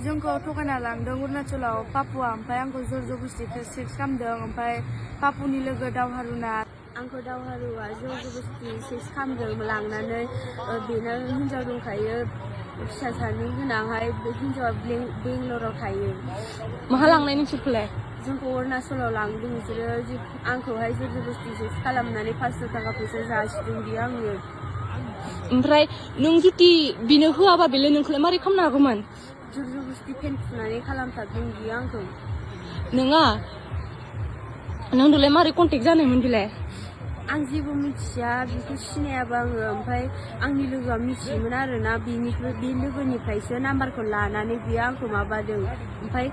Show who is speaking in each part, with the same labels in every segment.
Speaker 1: जोंखौ थगायना लांदों अरुणाचलाव पापुआ ओमफ्राय आंखौ जर जबस्ति सेक्स खालामदों ओमफ्राय पापुनि लोगो दावहारुना आंखौ दावहारुआ जर जबस्ति सेक्स खालामदों लांनानै बेना हिन्जाव दंखायो फिसा सानै गोनांहाय हिन्जावा बेंगलराव थायो।
Speaker 2: माहा लांनाय नोंसोरखौलाय?
Speaker 1: जोंखौ अरुणाचलाव लांदों बिसोरो आंखौहाय जर जबस्ति सेक्स खालामनानै 500 थाखा फैसा जासिदों बियो आंनो।
Speaker 2: ओमफ्राय नों जुदि बिनो होआबा बेलाय नोंखौलाय मारै खालामनो हागौमोन?
Speaker 1: जर जबस्ति फेन फुनानै खालामथारदों बियो आंखौ।
Speaker 2: नोङा नोंदोलाय मारै कन्टेक्ट जानायमोन बेलाय?
Speaker 1: आं जेबो मिथिया बेखौ सिनायाबा आङो ओमफ्राय आंनि लोगोआ मिथियोमोन आरोना बे लोगोनिफ्रायसो नाम्बारखौ लानानै बियो आंखौ माबादों ओमफ्राय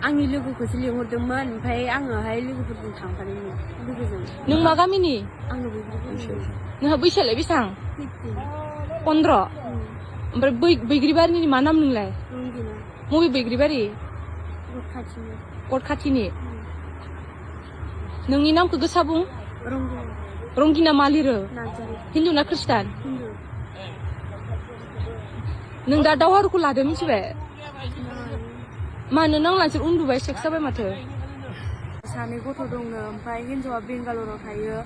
Speaker 1: आंनि लोगोखौसो लिंहरदोंमोन ओमफ्राय आङोहाय लोगोफोरजों थांफादोंमोन लोगोजों।
Speaker 2: नों मा गामिनि?
Speaker 1: आंनो बैग्रिबारिनि।
Speaker 2: नोंहा बैसोआलाय बेसेबां?
Speaker 1: 15।
Speaker 2: 15 ओमफ्राय बैग्रिबारिनि मा नाम नोंलाय?
Speaker 1: रंगिना।
Speaker 2: मबे बैग्रिबारि?
Speaker 1: गदखाथिनि।
Speaker 2: गदखाथिनि? नोंनि नामखौ गोसा बुं।
Speaker 1: रंगिना।
Speaker 2: रंगिना मा लिरो?
Speaker 1: नार्जारि।
Speaker 2: हिन्दु ना ख्रिस्टान?
Speaker 1: हिन्दु।
Speaker 2: नों दा दावहारुखौ लादो मिथिबाय? मानो नांला नोंसोर उन्दुबाय सेक्स जाबाय माथो।
Speaker 1: सानै गथ' दंनो ओमफ्राय हिन्जावा बेंगालराव थायो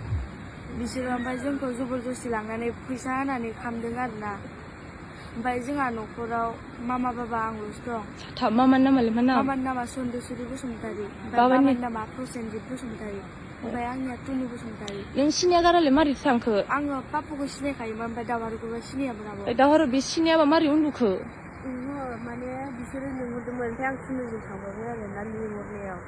Speaker 1: बिसोरो ओमफ्राय जोंखौ जबरदस्ति लांनानै फैसा होनानै खामदों आरोना ओमफ्राय जोंहा न'खराव मामा बाबा आंल'सो दं।
Speaker 2: मामानि नामालाय मा नाम?
Speaker 1: मामानि नामा सन्देस्वरि बसुमतारी ओमफ्राय बाबानि नामा प्रसेनजित बसुमतारी ओमफ्राय आंनिया टुनु बसुमतारी।
Speaker 2: नों सिनाया गारालाय मारै थांखो?
Speaker 1: आङो पापुखौ सिनायखायोमोन ओमफ्राय दावहारुखौबो सिनायामोन आब'।
Speaker 2: दावहारु बे सिनायाबा मारै उन्दुखो?
Speaker 1: ओहो माने बिसोरो लिंहरदोंमोन ओमफ्राय आं टुनुजों थांफाबाय आरोना लिंहरनायाव।